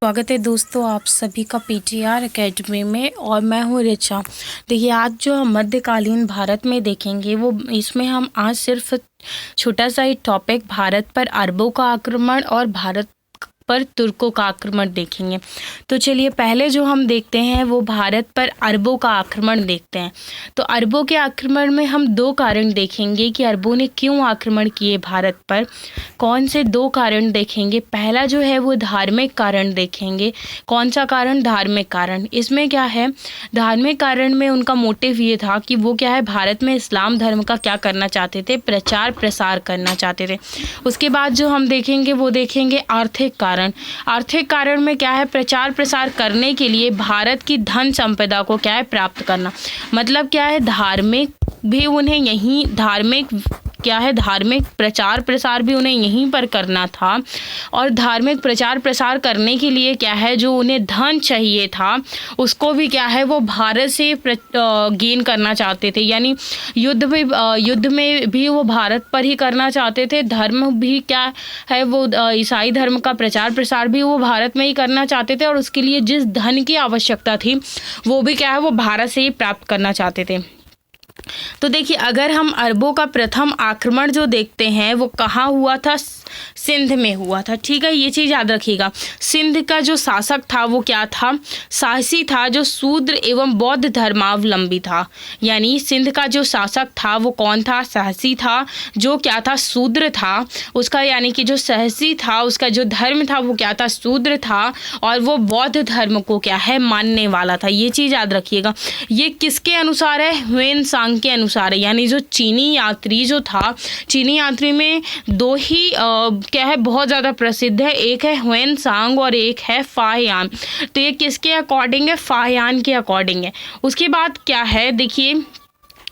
स्वागत है दोस्तों आप सभी का पीटीआर एकेडमी में। और मैं हूँ ऋचा। देखिए, आज जो हम मध्यकालीन भारत में देखेंगे वो इसमें हम आज सिर्फ छोटा सा ही टॉपिक भारत पर अरबों का आक्रमण और भारत पर तुर्कों का आक्रमण देखेंगे। तो चलिए, पहले जो हम देखते हैं वो भारत पर अरबों का आक्रमण देखते हैं। तो अरबों के आक्रमण में हम दो कारण देखेंगे कि अरबों ने क्यों आक्रमण किए भारत पर। कौन से दो कारण देखेंगे? पहला जो है वो धार्मिक कारण देखेंगे। कौन सा कारण? धार्मिक कारण। इसमें क्या है, धार्मिक कारण में उनका मोटिव ये था कि वो क्या है, भारत में इस्लाम धर्म का क्या करना चाहते थे, प्रचार प्रसार करना चाहते थे। उसके बाद जो हम देखेंगे वो देखेंगे आर्थिक कारण। आर्थिक कारण में क्या है, प्रचार प्रसार करने के लिए भारत की धन संपदा को क्या है, प्राप्त करना। मतलब क्या है, धार्मिक भी उन्हें यहीं धार्मिक प्रचार प्रसार भी उन्हें यहीं पर करना था। और धार्मिक प्रचार प्रसार करने के लिए क्या है, जो उन्हें धन चाहिए था उसको भी क्या है, वो भारत से गेन करना चाहते थे। यानी युद्ध में भी वो भारत पर ही करना चाहते थे। धर्म भी क्या है, वो ईसाई धर्म का प्रचार प्रसार भी वो भारत में ही करना चाहते थे। और उसके लिए जिस धन की आवश्यकता थी वो भी क्या है, वो भारत से ही प्राप्त करना चाहते थे। तो देखिए, अगर हम अरबों का प्रथम आक्रमण जो देखते हैं वो कहाँ हुआ था, सिंध में हुआ था। ठीक है, ये चीज़ याद रखिएगा। सिंध का जो शासक था वो क्या था, साहसी था, जो शूद्र एवं बौद्ध धर्मावलंबी था। यानी सिंध का जो शासक था वो कौन था, साहसी था, जो क्या था, शूद्र था। उसका यानी कि जो साहसी था उसका जो धर्म था वो क्या था, शूद्र था। और वो बौद्ध धर्म को क्या है, मानने वाला था। ये चीज़ याद रखिएगा। ये किसके अनुसार है, ह्वेन सांग के अनुसार है। यानी जो चीनी यात्री जो था, चीनी यात्री में दो ही क्या है, बहुत ज़्यादा प्रसिद्ध है। एक है ह्वेन सांग और एक है फाहियान। तो ये किसके अकॉर्डिंग है, फाहियान के अकॉर्डिंग है। उसके बाद क्या है, देखिए,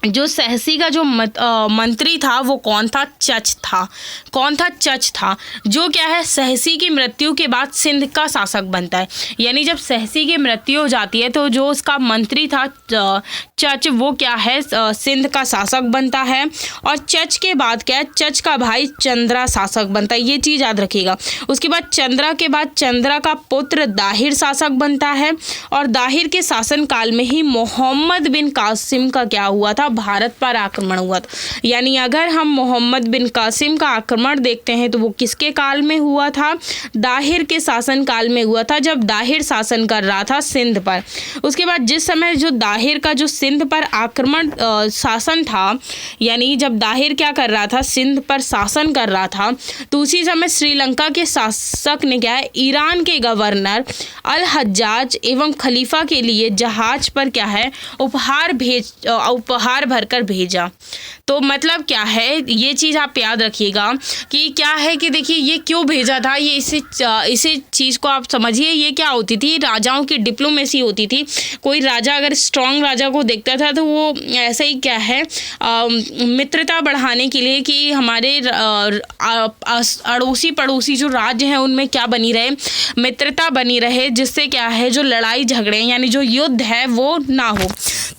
जो सहसी का जो मंत्री था वो कौन था, चच था। कौन था, चच था, जो क्या है, सहसी की मृत्यु के बाद सिंध का शासक बनता है। यानी जब सहसी की मृत्यु हो जाती है तो जो उसका मंत्री था चच, वो क्या है, सिंध का शासक बनता है। और चच के बाद क्या है, चच का भाई चंद्रा शासक बनता है। ये चीज़ याद रखिएगा। उसके बाद चंद्रा के बाद चंद्रा का पुत्र दाहिर शासक बनता है। और दाहिर के शासन काल में ही मोहम्मद बिन कासिम का क्या हुआ था, भारत पर आक्रमण हुआ था। यानी अगर हम मोहम्मद बिन कासिम का आक्रमण देखते हैं तो वो किसके काल में हुआ था, दाहिर के शासन काल में हुआ था, जब दाहिर शासन कर रहा था सिंध पर। उसके बाद जिस समय जो दाहिर का जो सिंध पर आक्रमण शासन था, यानी जब दाहिर क्या कर रहा था, सिंध पर शासन कर रहा था, तो उसी समय श्रीलंका के शासक ने क्या है, ईरान के गवर्नर अल हज्जाज एवं खलीफा के लिए जहाज पर क्या है, उपहार भरकर भेजा। तो मतलब क्या है, ये चीज़ आप याद रखिएगा कि क्या है कि देखिए, ये क्यों भेजा था, ये इसी चीज़ को आप समझिए। ये क्या होती थी, राजाओं की डिप्लोमेसी होती थी। कोई राजा अगर स्ट्रॉन्ग राजा को देखता था तो वो ऐसे ही क्या है, मित्रता बढ़ाने के लिए कि हमारे अड़ोसी पड़ोसी जो राज्य हैं उनमें क्या बनी रहे, मित्रता बनी रहे, जिससे क्या है, जो लड़ाई झगड़े यानी जो युद्ध है वो ना हो।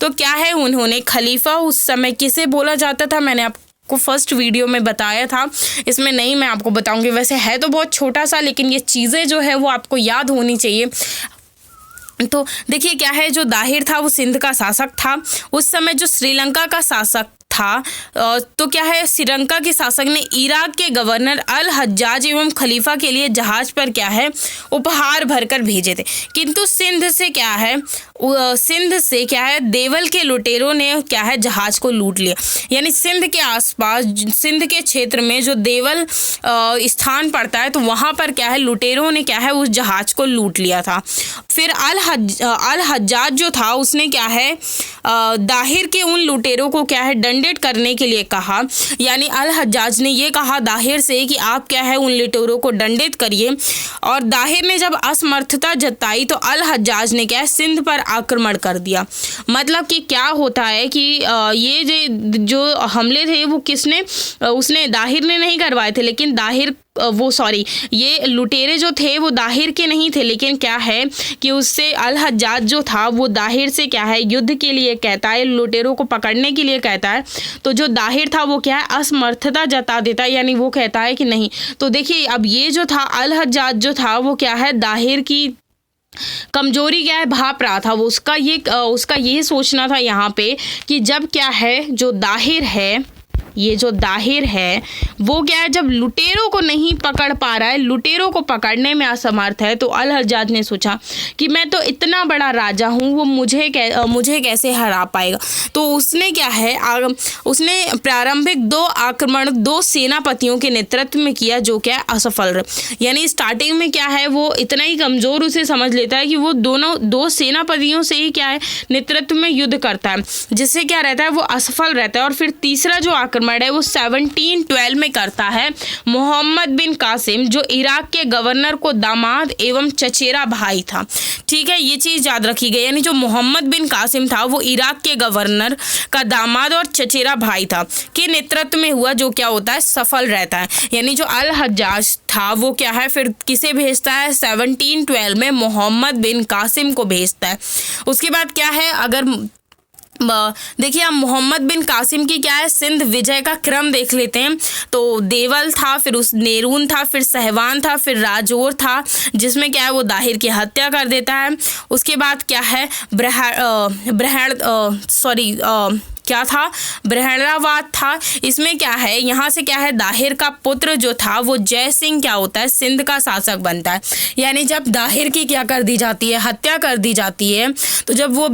तो क्या है, उन्होंने खलीफा उस समय किसे बोला जाता था, मैंने आपको फर्स्ट वीडियो में बताया था, इसमें नहीं मैं आपको बताऊंगी। वैसे है तो बहुत छोटा सा, लेकिन ये चीज़ें जो है वो आपको याद होनी चाहिए। तो देखिए, क्या है, जो दाहिर था वो सिंध का शासक था। उस समय जो श्रीलंका का शासक था, तो क्या है, श्रीलंका के शासक ने इराक के गवर्नर अल हज्जाज एवं खलीफा के लिए जहाज पर क्या है, उपहार भरकर भेजे थे। किंतु सिंध से क्या है, देवल के लुटेरों ने क्या है, जहाज को लूट लिया। यानी सिंध के आसपास, सिंध के क्षेत्र में जो देवल स्थान पड़ता है, तो वहाँ पर क्या है, लुटेरों ने क्या है, उस जहाज को लूट लिया था। फिर अल हज्जाज जो था उसने क्या है, दाहिर के उन लुटेरों को क्या है, दंडित करने के लिए कहा। यानी अल हज्जाज ने ये कहा दाहिर से कि आप क्या है, उन लुटेरों को दंडित करिए। और दाहिर ने जब असमर्थता जताई तो अल हज्जाज ने क्या है, सिंध पर आक्रमण कर दिया। मतलब कि क्या होता है कि ये जो हमले थे वो उसने दाहिर ने नहीं करवाए थे, लेकिन दाहिर वो सॉरी ये लुटेरे जो थे वो दाहिर के नहीं थे, लेकिन क्या है कि उससे अल हज्जाज जो था वो दाहिर से क्या है युद्ध के लिए कहता है, लुटेरों को पकड़ने के लिए कहता है। तो जो दाहिर था वो क्या है असमर्थता जता देता है, यानी वो कहता है कि नहीं। तो देखिए अब ये जो था अल हज्जाज जो था वो क्या है दाहिर की कमजोरी क्या है भाप रहा था। वो उसका ये सोचना था यहाँ पे कि जब क्या है जो दाहिर है, ये जो दाहिर है वो क्या है जब लुटेरों को नहीं पकड़ पा रहा है, लुटेरों को पकड़ने में असमर्थ है, तो अल हज्जाज ने सोचा कि मैं तो इतना बड़ा राजा हूँ, वो मुझे कैसे हरा पाएगा। तो उसने क्या है उसने प्रारंभिक 2 आक्रमण 2 सेनापतियों के नेतृत्व में किया जो क्या असफल रहे। यानी स्टार्टिंग में क्या है वो इतना ही कमज़ोर उसे समझ लेता है कि वो दोनों 2 सेनापतियों से ही क्या है नेतृत्व में युद्ध करता है, जिससे क्या रहता है वो असफल रहता है। और फिर तीसरा जो आक्रमण है वो 1712 में करता है मोहम्मद बिन कासिम, जो इराक के गवर्नर को दामाद एवं चचेरा भाई था। ठीक है, ये चीज़ याद रखी गई, यानी जो मोहम्मद बिन कासिम था वो इराक के गवर्नर का दामाद और चचेरा भाई था के नेतृत्व में हुआ, जो क्या होता है सफल रहता है। यानी जो अल हज्जाज था वो क्या है फिर किसे भेजता है 1712 में मोहम्मद बिन कासिम को भेजता है। उसके बाद क्या है अगर देखिए हम मोहम्मद बिन कासिम की क्या है सिंध विजय का क्रम देख लेते हैं। तो देवल था, फिर उस नेरून था, फिर सहवान था, फिर राजौर था, जिसमें क्या है वो दाहिर की हत्या कर देता है। उसके बाद क्या है ब्रहणावाद था। इसमें क्या है यहाँ से क्या है दाहिर का पुत्र जो था वो जय सिंह क्या होता है सिंध का शासक बनता है। यानी जब दाहिर की क्या कर दी जाती है हत्या कर दी जाती है, तो जब वो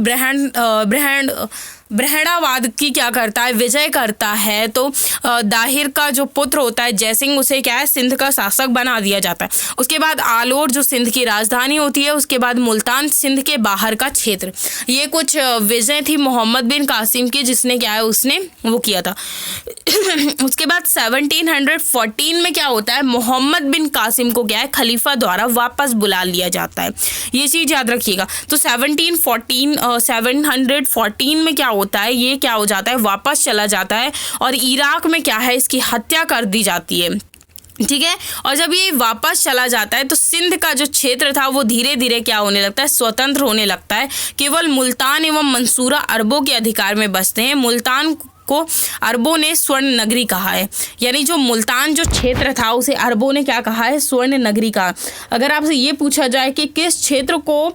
ब्रहणावाद की क्या करता है विजय करता है, तो दाहिर का जो पुत्र होता है जय सिंह उसे क्या है सिंध का शासक बना दिया जाता है। उसके बाद आलोर जो सिंध की राजधानी होती है, उसके बाद मुल्तान सिंध के बाहर का क्षेत्र। ये कुछ विजय थी मोहम्मद बिन कासिम की जिसने क्या है उसने वो किया था। उसके बाद 1714 में क्या होता है मोहम्मद बिन कासिम को क्या है खलीफा द्वारा वापस बुला लिया जाता है। ये चीज़ याद रखिएगा। तो 714 में क्या होता है ये क्या हो जाता है वापस चला जाता है और इराक में क्या है इसकी हत्या कर दी जाती है। ठीक है, और जब ये वापस चला जाता है तो सिंध का जो क्षेत्र था वो धीरे धीरे क्या होने लगता है स्वतंत्र होने लगता है। केवल मुल्तान एवं मंसूरा अरबों के अधिकार में बसते हैं। मुल्तान को अरबों ने स्वर्ण नगरी कहा है, यानी जो मुल्तान जो क्षेत्र था उसे अरबों ने क्या कहा है स्वर्ण नगरी कहा। अगर आपसे ये पूछा जाए कि किस क्षेत्र को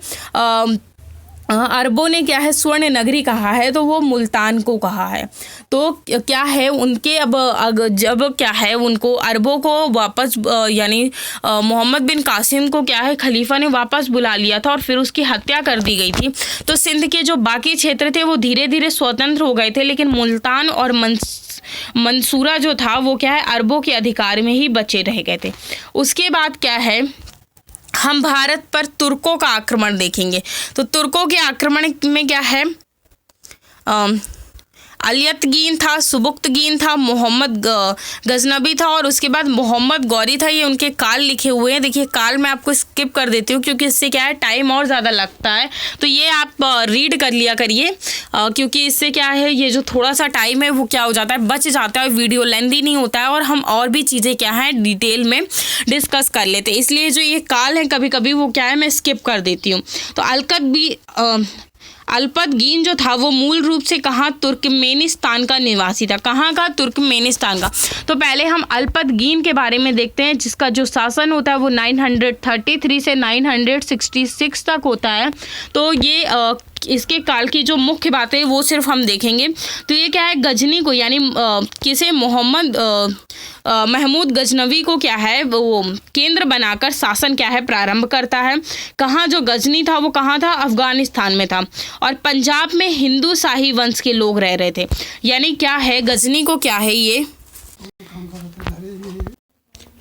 अरबों ने क्या है स्वर्ण नगरी कहा है, तो वो मुल्तान को कहा है। तो क्या है उनके अब जब क्या है उनको अरबों को वापस यानी मोहम्मद बिन कासिम को क्या है खलीफा ने वापस बुला लिया था और फिर उसकी हत्या कर दी गई थी। तो सिंध के जो बाकी क्षेत्र थे वो धीरे धीरे स्वतंत्र हो गए थे, लेकिन मुल्तान और मंसूरा जो था वो क्या है अरबों के अधिकार में ही बचे रह गए थे। उसके बाद क्या है हम भारत पर तुर्कों का आक्रमण देखेंगे। तो तुर्कों के आक्रमण में क्या है अलियतगीन था, सुबुक्तगीन था, मोहम्मद गजनबी था और उसके बाद मोहम्मद गौरी था। ये उनके काल लिखे हुए हैं। देखिए काल मैं आपको स्किप कर देती हूँ क्योंकि इससे क्या है टाइम और ज़्यादा लगता है, तो ये आप रीड कर लिया करिए क्योंकि इससे क्या है ये जो थोड़ा सा टाइम है वो क्या हो जाता है बच जाता है, वीडियो लेंथी नहीं होता है और हम और भी चीज़ें क्या हैं डिटेल में डिस्कस कर लेते हैं। इसलिए जो ये काल है कभी कभी वो क्या है मैं स्किप कर देती हूँ। तो अल्पतगीन जो था वो मूल रूप से कहाँ तुर्कमेनिस्तान का निवासी था। कहाँ का तुर्कमेनिस्तान का। तो पहले हम अल्पतगीन के बारे में देखते हैं जिसका जो शासन होता है वो 933 से 966 तक होता है। तो ये इसके काल की जो मुख्य बातें वो सिर्फ हम देखेंगे। तो ये क्या है गजनी को यानी किसे महमूद गजनवी को क्या है वो केंद्र बनाकर शासन क्या है प्रारंभ करता है। कहाँ जो गजनी था वो कहाँ था अफगानिस्तान में था और पंजाब में हिंदू शाही वंश के लोग रह रहे थे। यानी क्या है गजनी को क्या है ये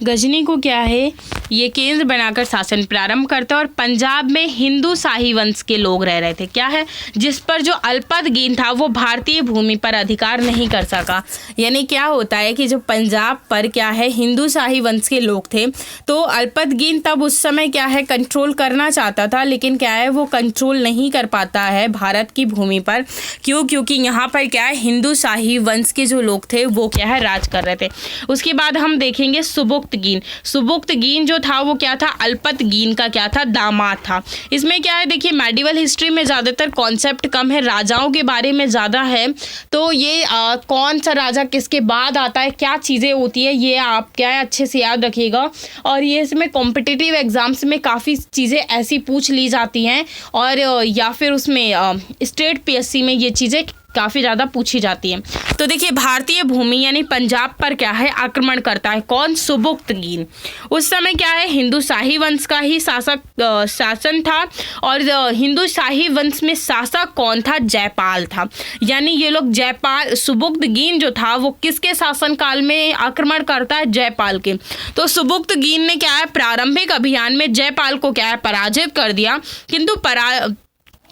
गजनी को क्या है ये केंद्र बनाकर शासन प्रारंभ करता है और पंजाब में हिंदू शाही वंश के लोग रह रहे थे। क्या है, जिस पर जो अल्पतगीन था वो भारतीय भूमि पर अधिकार नहीं कर सका। यानी क्या होता है कि जो पंजाब पर क्या है हिंदू शाही वंश के लोग थे, तो अल्पतगीन तब उस समय क्या है कंट्रोल करना चाहता था, लेकिन क्या है वो कंट्रोल नहीं कर पाता है भारत की भूमि पर। क्यों? क्योंकि यहाँ पर क्या है हिंदू शाही वंश के जो लोग थे वो क्या है राज कर रहे थे। उसके बाद हम देखेंगे सुबुक्तगीन। सुबुक्तगीन जो था वो क्या था, अल्पतगीन का क्या था, दामाद था। इसमें क्या है, देखिए मेडिवल हिस्ट्री में ज़्यादातर कॉन्सेप्ट कम है, राजाओं के बारे में ज़्यादा है। तो ये कौन सा राजा किसके बाद आता है, क्या चीज़ें होती है, ये आप क्या है अच्छे से याद रखिएगा। और ये इसमें कॉम्पिटिटिव एग्जाम्स में काफ़ी चीज़ें ऐसी पूछ ली जाती हैं, और या फिर उसमें स्टेट पीएससी में ये चीज़ें काफ़ी ज़्यादा पूछी जाती हैं। तो देखिए भारतीय भूमि यानी पंजाब पर क्या है आक्रमण करता है कौन, सुबुक्तगीन। उस समय क्या है हिंदू शाही वंश का ही शासन था, और हिंदू शाही वंश में शासक कौन था, जयपाल था। यानी ये लोग जयपाल, सुबुक्तगीन जो था वो किसके शासनकाल में आक्रमण करता है, जयपाल के। तो सुबुक्तगीन ने क्या है प्रारंभिक अभियान में जयपाल को क्या है पराजित कर दिया, किंतु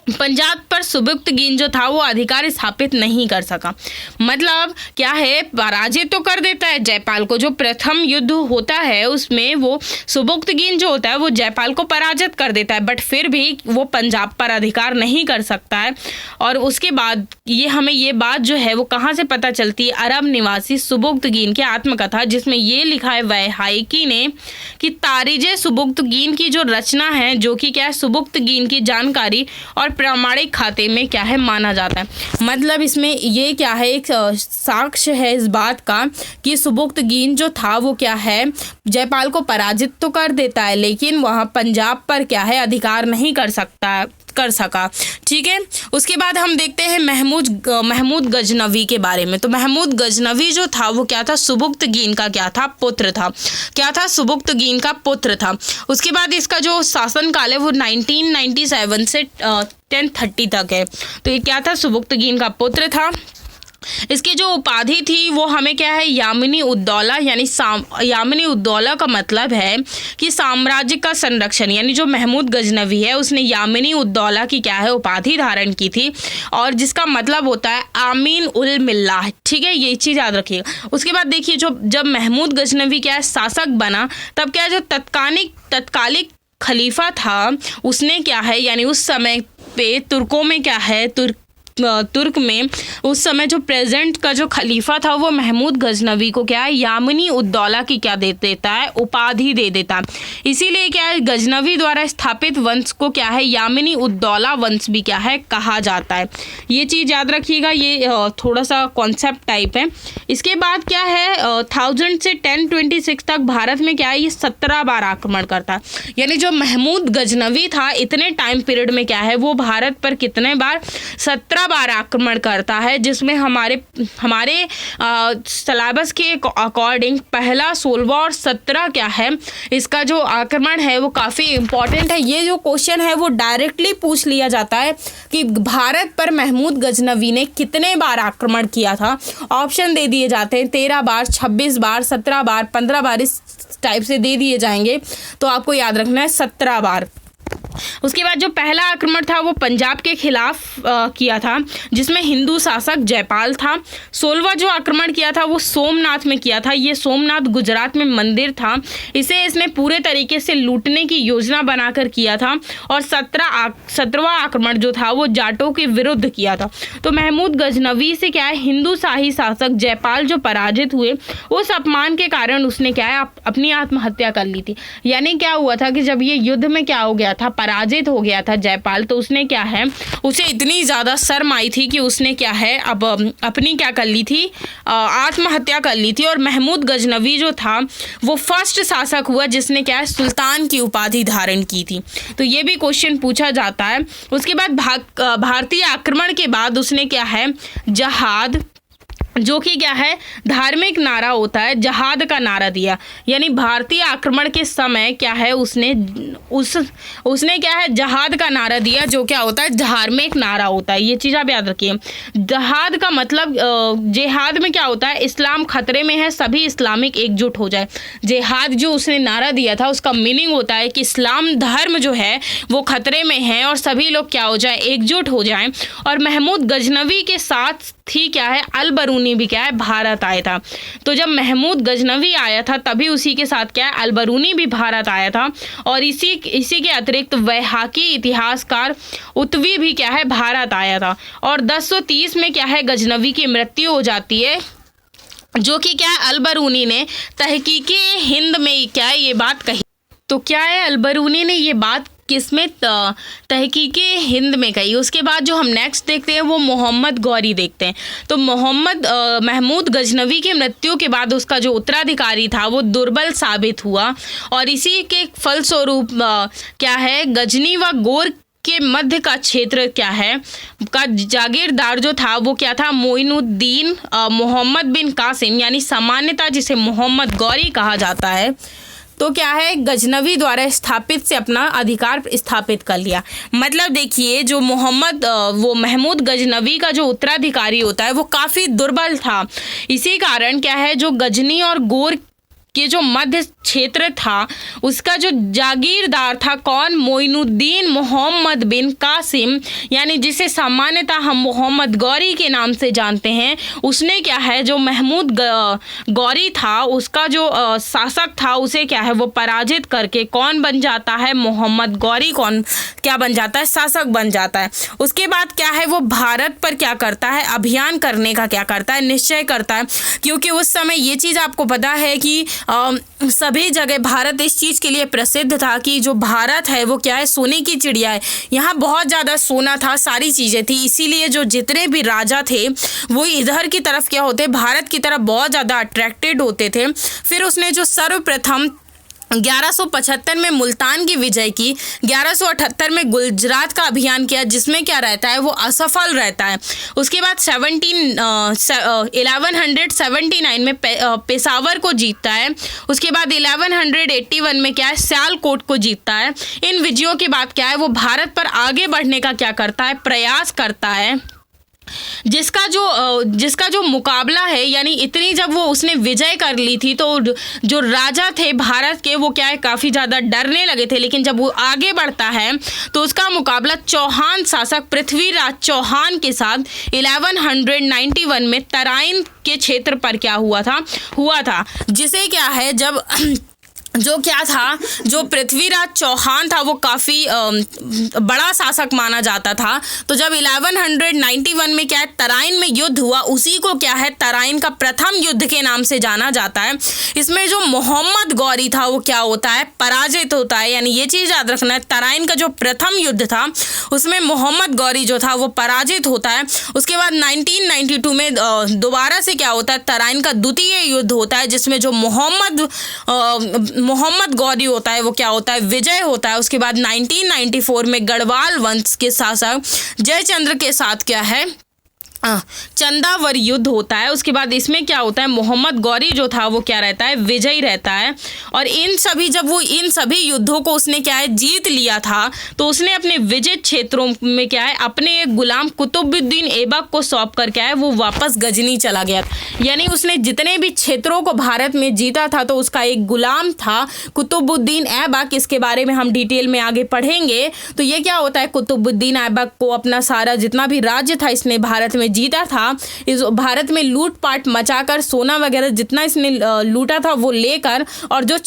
पंजाब पर सुबुक्तगीन जो था वो अधिकार स्थापित नहीं कर सका। मतलब क्या है, पराजित तो कर देता है जयपाल को। जो प्रथम युद्ध होता है उसमें वो सुबुक्तगीन जो होता है वो जयपाल को पराजित कर देता है, बट फिर भी वो पंजाब पर अधिकार नहीं कर सकता है। और उसके बाद ये हमें ये बात जो है वो कहाँ से पता चलती है, अरब निवासी सुबुक्तगीन की आत्मकथा, जिसमें ये लिखा है वैहायकी ने कि तारीजे सुबुक्तगीन की जो रचना है, जो कि क्या है सुबुक्तगीन की जानकारी और प्रामाणिक खाते में क्या है माना जाता है। मतलब इसमें ये क्या है एक साक्ष्य है इस बात का कि सुबुक्तगीन जो था वो क्या है जयपाल को पराजित तो कर देता है, लेकिन वहाँ पंजाब पर क्या है अधिकार नहीं कर सका। ठीक है, उसके बाद हम देखते हैं महमूद गजनवी के बारे में। तो महमूद गजनवी जो था वो क्या था, सुबुक्तगीन का क्या था, पुत्र था। क्या था, सुबुक्तगीन का पुत्र था। उसके बाद इसका जो शासनकाल है वो 1997 से 1030 तक है। तो ये क्या था, सुबुक्तगीन का पुत्र था। इसकी जो उपाधि थी वो हमें क्या है, यामिनी उद्दौला, यानी यामिनी उद्दौला का मतलब है कि साम्राज्य का संरक्षण। यानी जो महमूद गजनवी है उसने यामिनी उद्दौला की क्या है उपाधि धारण की थी, और जिसका मतलब होता है आमीन उल मिल्लाह। ठीक है, ये चीज़ याद रखिएगा। उसके बाद देखिए जब महमूद गजनवी क्या है शासक बना, तब क्या है जो तत्कालिक खलीफा था उसने क्या है, यानी उस समय पे तुर्कों में क्या है, तुर्क में उस समय जो प्रेजेंट का जो खलीफा था वो महमूद गजनवी को क्या है यामिनी उद्दौला की क्या दे देता है, उपाधि दे देता है। इसीलिए क्या है गजनवी द्वारा स्थापित वंश को क्या है यामिनी उद्दौला वंश भी क्या है कहा जाता है। ये चीज़ याद रखिएगा, ये थोड़ा सा कॉन्सेप्ट टाइप है। इसके बाद क्या है 1000 से 1026 तक भारत में क्या है ये 17 बार आक्रमण करता है। यानी जो महमूद गजनवी था इतने टाइम पीरियड में क्या है वो भारत पर कितने बार, 17 बार आक्रमण करता है, जिसमें हमारे सिलेबस के अकॉर्डिंग पहला 16वां और 17 क्या है इसका जो आक्रमण है वो काफ़ी इंपॉर्टेंट है। ये जो क्वेश्चन है वो डायरेक्टली पूछ लिया जाता है कि भारत पर महमूद गजनवी ने कितने बार आक्रमण किया था। ऑप्शन दे दिए जाते हैं 13 बार, 26 बार, 17 बार, 15 बार, इस टाइप से दे दिए जाएंगे। तो आपको याद रखना है 17 बार। उसके बाद जो पहला आक्रमण था वो पंजाब के खिलाफ किया था, जिसमें हिंदू शासक जयपाल था। 16वां जो आक्रमण किया था वो सोमनाथ में किया था। ये सोमनाथ गुजरात में मंदिर था, इसे इसने पूरे तरीके से लूटने की योजना बनाकर किया था। और 17वां आक्रमण जो था वो जाटों के विरुद्ध किया था। तो महमूद गजनवी से क्या है हिंदू शाही शासक जयपाल जो पराजित हुए, उस अपमान के कारण उसने क्या है अपनी आत्महत्या कर ली थी। यानी क्या हुआ था कि जब ये युद्ध में क्या हो गया था, पराजित हो गया था जयपाल, तो उसने क्या है उसे इतनी ज़्यादा शर्म आई थी कि उसने क्या है अब अपनी क्या कर ली थी, आत्महत्या कर ली थी। और महमूद गजनवी जो था वो फर्स्ट शासक हुआ जिसने क्या है सुल्तान की उपाधि धारण की थी। तो ये भी क्वेश्चन पूछा जाता है। उसके बाद भारतीय आक्रमण के बाद उसने क्या है जहाद जो कि क्या है, धार्मिक नारा होता है, जहाद का नारा दिया। यानी भारतीय आक्रमण के समय क्या है, उसने क्या है, जहाद का नारा दिया, जो क्या होता है, धार्मिक नारा होता है। ये चीज़ आप याद रखिए। जहाद का मतलब, जिहाद में क्या होता है, इस्लाम खतरे में है, सभी इस्लामिक एकजुट हो जाए। जिहाद जो उसने नारा दिया था, उसका मीनिंग होता है कि इस्लाम धर्म जो है वो खतरे में है और सभी लोग क्या हो जाए, एकजुट हो जाएं। और महमूद गजनवी के साथ थी क्या है, अल बरूनी भी क्या है, भारत आया था। तो जब महमूद गजनवी आया था तभी उसी के साथ क्या है, अल बरूनी भी भारत आया था। और इसी के अतिरिक्त वैहाकी इतिहासकार उत्वी भी क्या है, भारत आया था। और 1030 में क्या है, गजनवी की मृत्यु हो जाती है, जो कि क्या है, अल बरूनी ने तहकीके हिंद में क्या है, ये बात कही। तो क्या है, अल बरूनी ने ये बात किसमें, तहकीके हिंद में कही। उसके बाद जो हम नेक्स्ट देखते हैं वो मोहम्मद गौरी देखते हैं। तो महमूद गजनवी की मृत्यु के बाद उसका जो उत्तराधिकारी था वो दुर्बल साबित हुआ और इसी के फलस्वरूप क्या है, गजनी व गौर के मध्य का क्षेत्र क्या है का जागीरदार जो था वो क्या था, मोइनुद्दीन मोहम्मद बिन कासिम, यानी सामान्यतः जिसे मोहम्मद गौरी कहा जाता है। तो क्या है, गजनवी द्वारा स्थापित से अपना अधिकार स्थापित कर लिया। मतलब देखिए, जो वो महमूद गजनवी का जो उत्तराधिकारी होता है वो काफ़ी दुर्बल था। इसी कारण क्या है, जो गजनी और गोर के जो मध्य क्षेत्र था उसका जो जागीरदार था कौन, मोइनुद्दीन मोहम्मद बिन कासिम, यानी जिसे सामान्यतः हम मोहम्मद गौरी के नाम से जानते हैं। उसने क्या है, जो महमूद गौरी था उसका जो शासक था उसे क्या है, वो पराजित करके कौन बन जाता है, मोहम्मद गौरी कौन क्या बन जाता है, शासक बन जाता है। उसके बाद क्या है, वो भारत पर क्या करता है, अभियान करने का क्या करता है, निश्चय करता है। क्योंकि उस समय ये चीज़ आपको पता है कि सभी जगह भारत इस चीज़ के लिए प्रसिद्ध था कि जो भारत है वो क्या है, सोने की चिड़िया है। यहाँ बहुत ज़्यादा सोना था, सारी चीज़ें थी, इसीलिए जो जितने भी राजा थे वो इधर की तरफ क्या होते, भारत की तरफ बहुत ज़्यादा अट्रैक्टेड होते थे। फिर उसने जो सर्वप्रथम 1175 में मुल्तान की विजय की, 1178 में गुजरात का अभियान किया, जिसमें क्या रहता है, वो असफल रहता है। उसके बाद 1179 में पेशावर को जीतता है। उसके बाद 1181 में क्या है, सियालकोट को जीतता है। इन विजयों के बाद क्या है, वो भारत पर आगे बढ़ने का क्या करता है, प्रयास करता है। जिसका जो मुकाबला है, यानी इतनी जब वो उसने विजय कर ली थी तो जो राजा थे भारत के वो क्या है, काफ़ी ज़्यादा डरने लगे थे। लेकिन जब वो आगे बढ़ता है तो उसका मुकाबला चौहान शासक पृथ्वीराज चौहान के साथ 1191 में तराइन के क्षेत्र पर क्या हुआ था, जिसे क्या है, जब जो क्या था, जो पृथ्वीराज चौहान था वो काफ़ी बड़ा शासक माना जाता था। तो जब 1191 में क्या है, तराइन में युद्ध हुआ, उसी को क्या है, तराइन का प्रथम युद्ध के नाम से जाना जाता है। इसमें जो मोहम्मद गौरी था वो क्या होता है, पराजित होता है। यानी ये चीज़ याद रखना है, तराइन का जो प्रथम युद्ध था उसमें मोहम्मद गौरी जो था वो पराजित होता है। उसके बाद 1992 में दोबारा से क्या होता है, तराइन का द्वितीय युद्ध होता है, जिसमें जो मोहम्मद गौरी होता है वो क्या होता है, विजय होता है। उसके बाद 1994 में गढ़वाल वंश के शासक जयचंद्र के साथ क्या है, चंदावर युद्ध होता है। उसके बाद इसमें क्या होता है, मोहम्मद गौरी जो था वो क्या रहता है, विजयी रहता है। और जब वो इन सभी युद्धों को उसने क्या है, जीत लिया था, तो उसने अपने विजित क्षेत्रों में क्या है, अपने एक गुलाम कुतुबुद्दीन ऐबक को सौंप कर क्या है, वो वापस गजनी चला गया। यानी उसने जितने भी क्षेत्रों को भारत में जीता था तो उसका एक गुलाम था कुतुबुद्दीन ऐबक। इसके बारे में हम डिटेल में आगे पढ़ेंगे। तो ये क्या होता है, कुतुबुद्दीन ऐबक को अपना सारा जितना भी राज्य था इसने भारत में जीता था। इस भारत में लूटपाट मचाकर सोना वगैरह जितना इसने लूटा था वो लेकर, और जो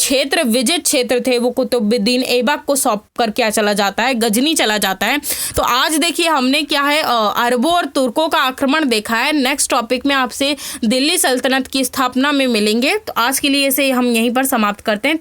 विजित क्षेत्र थे वो कुतुबुद्दीन ऐबक को सौंप कर क्या चला जाता है, गजनी चला जाता है। तो आज देखिए हमने क्या है, अरबों और तुर्कों का आक्रमण देखा है। नेक्स्ट टॉपिक में आपसे दिल्ली सल्तनत की स्थापना में मिलेंगे। तो आज के लिए इसे हम यहीं पर समाप्त करते हैं।